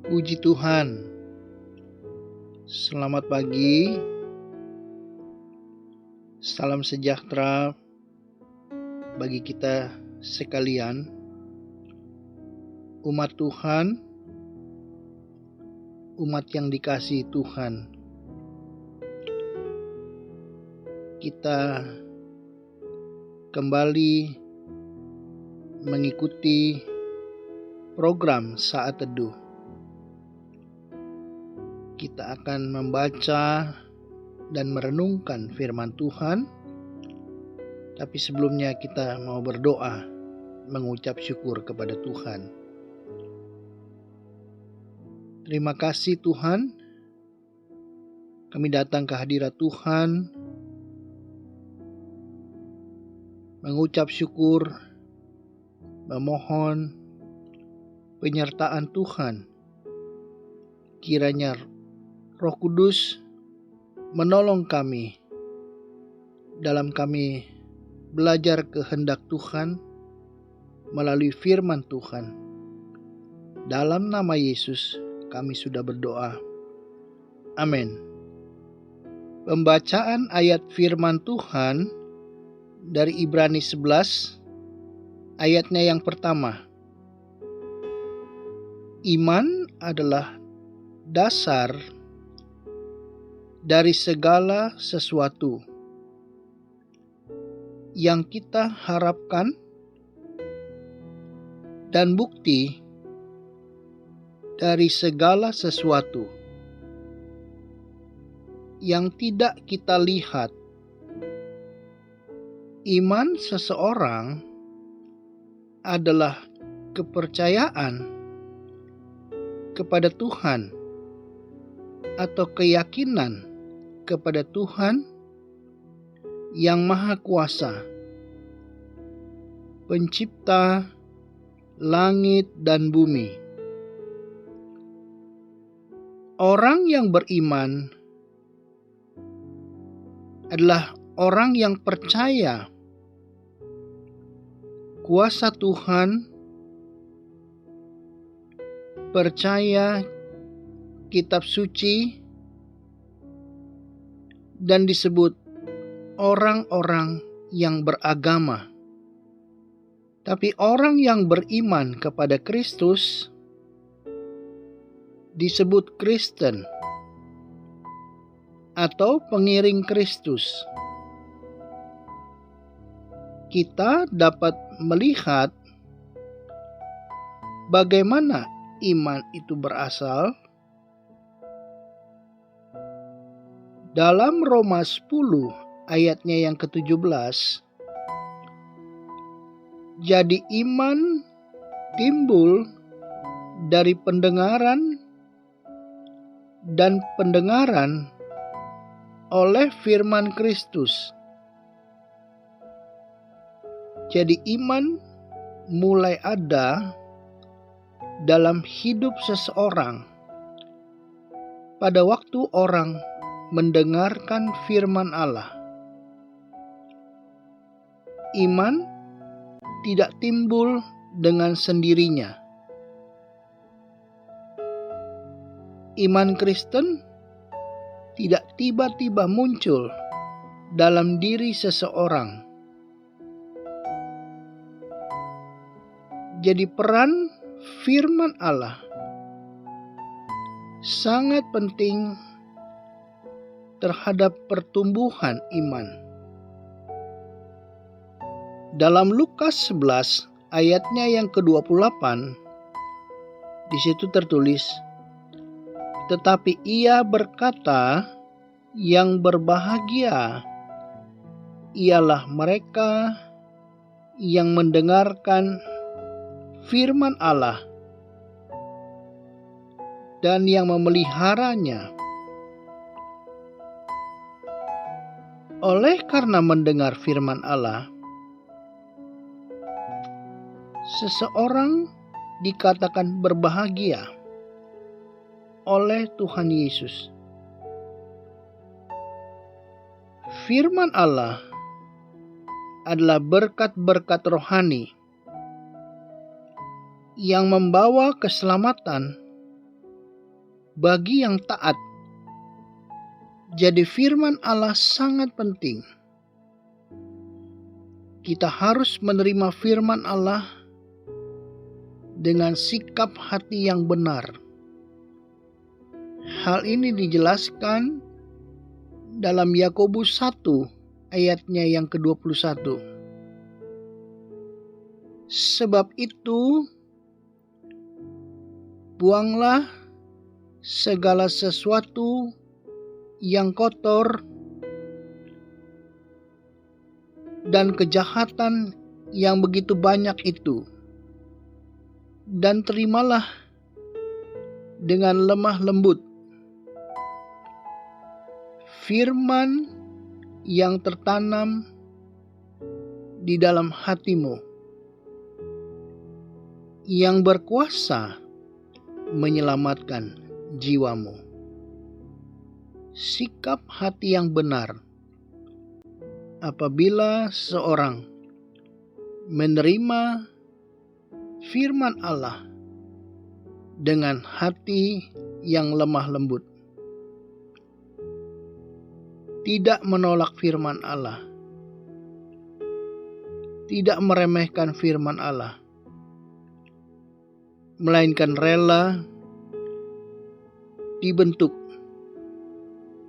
Puji Tuhan, selamat pagi, salam sejahtera bagi kita sekalian, umat Tuhan, umat yang dikasihi Tuhan. Kita kembali mengikuti program Saat Teduh. Kita akan membaca dan merenungkan firman Tuhan. Tapi sebelumnya kita mau berdoa, mengucap syukur kepada Tuhan. Terima kasih Tuhan, kami datang ke hadirat Tuhan, mengucap syukur, memohon penyertaan Tuhan. Kiranya Roh Kudus menolong kami dalam kami belajar kehendak Tuhan melalui firman Tuhan. Dalam nama Yesus kami sudah berdoa. Amin. Pembacaan ayat firman Tuhan dari Ibrani 11 ayatnya yang pertama. Iman adalah dasar dari segala sesuatu yang kita harapkan dan bukti dari segala sesuatu yang tidak kita lihat. Iman seseorang adalah kepercayaan kepada Tuhan atau keyakinan kepada Tuhan yang Maha Kuasa, Pencipta langit dan bumi. Orang yang beriman adalah orang yang percaya kuasa Tuhan, percaya kitab suci, dan disebut orang-orang yang beragama. Tapi orang yang beriman kepada Kristus disebut Kristen atau pengiring Kristus. Kita dapat melihat bagaimana iman itu berasal dalam Roma 10 ayatnya yang ke-17. Jadi iman timbul dari pendengaran dan pendengaran oleh firman Kristus. Jadi iman mulai ada dalam hidup seseorang pada waktu orang mendengarkan firman Allah. Iman tidak timbul dengan sendirinya. Iman Kristen tidak tiba-tiba muncul dalam diri seseorang. Jadi peran firman Allah sangat penting terhadap pertumbuhan iman. Dalam Lukas 11 ayatnya yang ke-28, di situ tertulis, tetapi ia berkata, yang berbahagia ialah mereka yang mendengarkan firman Allah dan yang memeliharanya. Oleh karena mendengar firman Allah, seseorang dikatakan berbahagia oleh Tuhan Yesus. Firman Allah adalah berkat-berkat rohani yang membawa keselamatan bagi yang taat. Jadi firman Allah sangat penting. Kita harus menerima firman Allah dengan sikap hati yang benar. Hal ini dijelaskan dalam Yakobus 1 ayatnya yang ke-21. Sebab itu, buanglah segala sesuatu yang kotor dan kejahatan yang begitu banyak itu, dan terimalah dengan lemah lembut firman yang tertanam di dalam hatimu, yang berkuasa menyelamatkan jiwamu. Sikap hati yang benar apabila seorang menerima firman Allah dengan hati yang lemah lembut, tidak menolak firman Allah, tidak meremehkan firman Allah, melainkan rela dibentuk,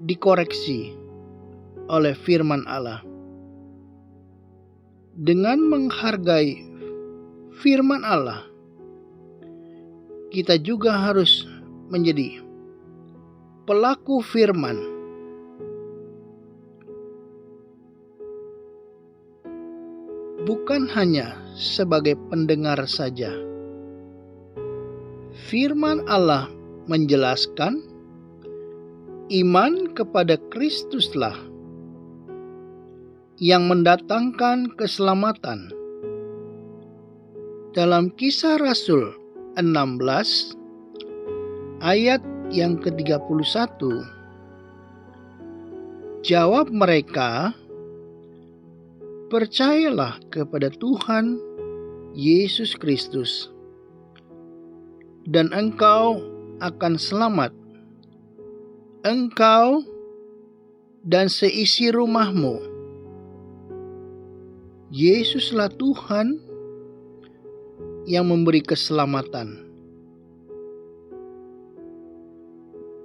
dikoreksi oleh firman Allah. Dengan menghargai firman Allah, kita juga harus menjadi pelaku firman. Bukan hanya sebagai pendengar saja. Firman Allah menjelaskan iman kepada Kristuslah yang mendatangkan keselamatan. Dalam Kisah Rasul 16 ayat yang ke-31, jawab mereka, "Percayalah kepada Tuhan Yesus Kristus, dan engkau akan selamat, engkau dan seisi rumahmu." Yesuslah Tuhan yang memberi keselamatan.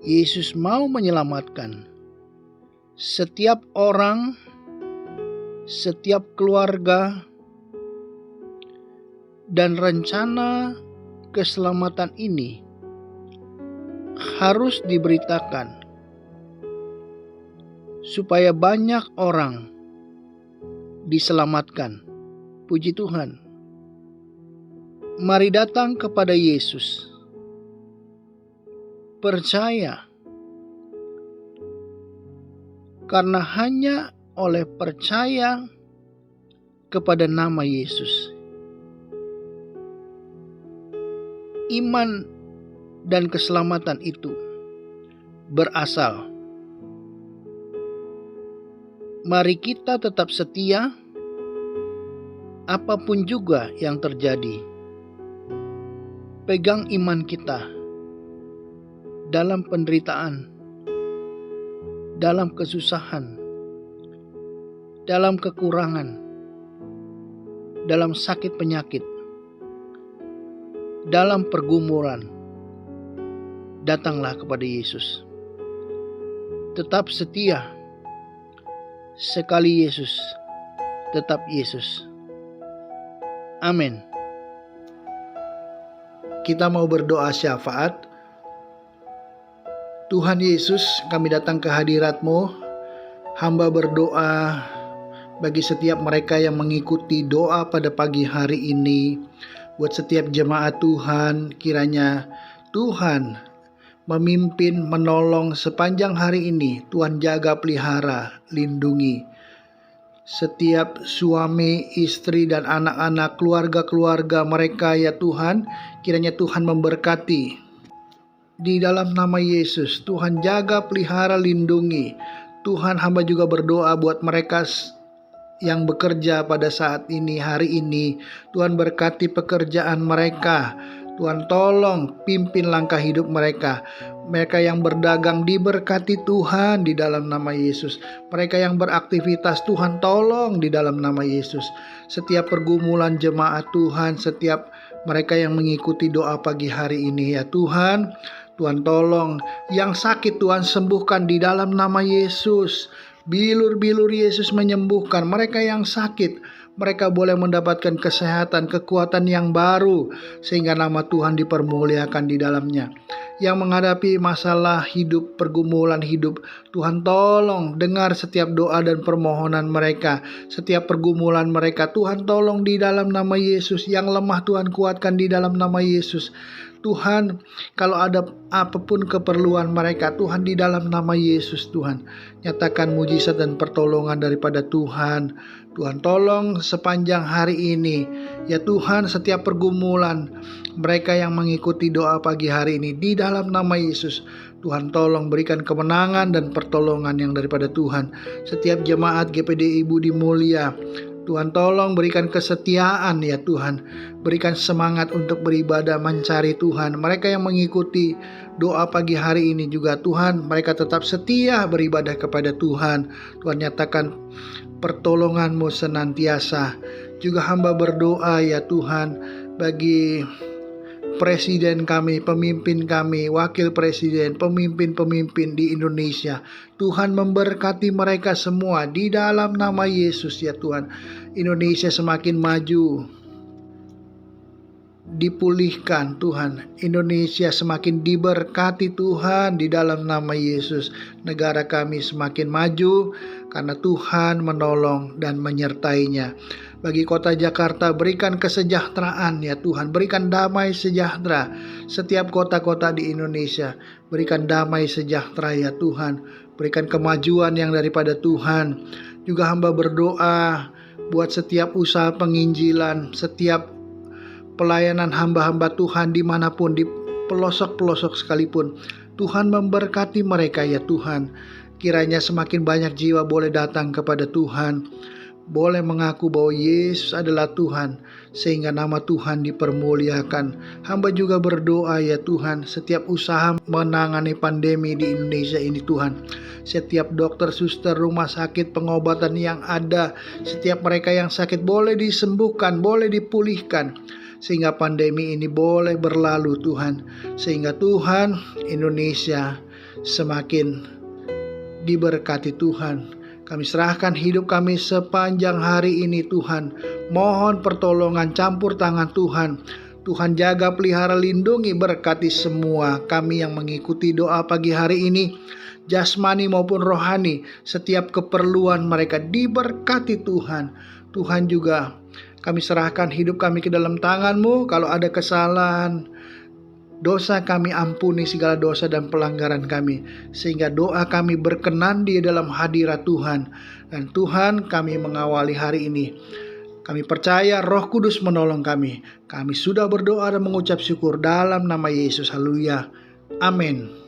Yesus mau menyelamatkan setiap orang, setiap keluarga, dan rencana keselamatan ini harus diberitakan supaya banyak orang diselamatkan. Puji Tuhan. Mari datang kepada Yesus. Percaya. Karena hanya oleh percaya kepada nama Yesus, iman dan keselamatan itu berasal. Mari kita tetap setia apapun juga yang terjadi. Pegang iman kita dalam penderitaan, dalam kesusahan, dalam kekurangan, dalam sakit penyakit, dalam pergumulan. Datanglah kepada Yesus. Tetap setia. Sekali Yesus, tetap Yesus. Amin. Kita mau berdoa syafaat. Tuhan Yesus, kami datang ke hadirat-Mu. Hamba berdoa bagi setiap mereka yang mengikuti doa pada pagi hari ini. Buat setiap jemaat Tuhan, kiranya Tuhan memimpin, menolong sepanjang hari ini. Tuhan jaga, pelihara, lindungi setiap suami, istri, dan anak-anak, keluarga-keluarga mereka ya Tuhan. Kiranya Tuhan memberkati. Di dalam nama Yesus, Tuhan jaga, pelihara, lindungi. Tuhan, hamba juga berdoa buat mereka yang bekerja pada saat ini, hari ini. Tuhan berkati pekerjaan mereka. Tuhan tolong pimpin langkah hidup mereka. Mereka yang berdagang diberkati Tuhan di dalam nama Yesus. Mereka yang beraktivitas Tuhan tolong di dalam nama Yesus. Setiap pergumulan jemaat Tuhan, setiap mereka yang mengikuti doa pagi hari ini ya Tuhan. Tuhan tolong yang sakit Tuhan sembuhkan di dalam nama Yesus. Bilur-bilur Yesus menyembuhkan mereka yang sakit. Mereka boleh mendapatkan kesehatan, kekuatan yang baru, sehingga nama Tuhan dipermuliakan di dalamnya. Yang menghadapi masalah hidup, pergumulan hidup, Tuhan tolong dengar setiap doa dan permohonan mereka, setiap pergumulan mereka. Tuhan tolong di dalam nama Yesus. Yang lemah Tuhan kuatkan di dalam nama Yesus. Tuhan, kalau ada apapun keperluan mereka, Tuhan di dalam nama Yesus Tuhan, nyatakan mujizat dan pertolongan daripada Tuhan. Tuhan tolong sepanjang hari ini, ya Tuhan, setiap pergumulan mereka yang mengikuti doa pagi hari ini di dalam nama Yesus. Tuhan tolong berikan kemenangan dan pertolongan yang daripada Tuhan. Setiap jemaat GPDI Budi Mulia, Tuhan tolong berikan kesetiaan ya Tuhan. Berikan semangat untuk beribadah mencari Tuhan. Mereka yang mengikuti doa pagi hari ini juga Tuhan, mereka tetap setia beribadah kepada Tuhan. Tuhan nyatakan pertolongan-Mu senantiasa. Juga hamba berdoa ya Tuhan bagi presiden kami, pemimpin kami, wakil presiden, pemimpin-pemimpin di Indonesia. Tuhan memberkati mereka semua di dalam nama Yesus ya Tuhan. Indonesia semakin maju, dipulihkan Tuhan. Indonesia semakin diberkati Tuhan di dalam nama Yesus. Negara kami semakin maju karena Tuhan menolong dan menyertainya. Bagi kota Jakarta berikan kesejahteraan ya Tuhan. Berikan damai sejahtera. Setiap kota-kota di Indonesia berikan damai sejahtera ya Tuhan. Berikan kemajuan yang daripada Tuhan. Juga hamba berdoa buat setiap usaha penginjilan, setiap pelayanan hamba-hamba Tuhan dimanapun, di pelosok-pelosok sekalipun. Tuhan memberkati mereka ya Tuhan. Kiranya semakin banyak jiwa boleh datang kepada Tuhan, boleh mengaku bahwa Yesus adalah Tuhan, sehingga nama Tuhan dipermuliakan. Hamba juga berdoa ya Tuhan, setiap usaha menangani pandemi di Indonesia ini Tuhan, setiap dokter, suster, rumah sakit, pengobatan yang ada, setiap mereka yang sakit boleh disembuhkan, boleh dipulihkan, sehingga pandemi ini boleh berlalu Tuhan, sehingga Tuhan Indonesia semakin diberkati Tuhan. Kami serahkan hidup kami sepanjang hari ini Tuhan. Mohon pertolongan campur tangan Tuhan. Tuhan jaga, pelihara, lindungi, berkati semua kami yang mengikuti doa pagi hari ini. Jasmani maupun rohani, setiap keperluan mereka diberkati Tuhan. Tuhan juga kami serahkan hidup kami ke dalam tangan-Mu. Kalau ada kesalahan, dosa kami ampuni segala dosa dan pelanggaran kami, sehingga doa kami berkenan di dalam hadirat Tuhan. Dan Tuhan, kami mengawali hari ini, kami percaya Roh Kudus menolong kami. Kami sudah berdoa dan mengucap syukur dalam nama Yesus. Haleluya. Amin.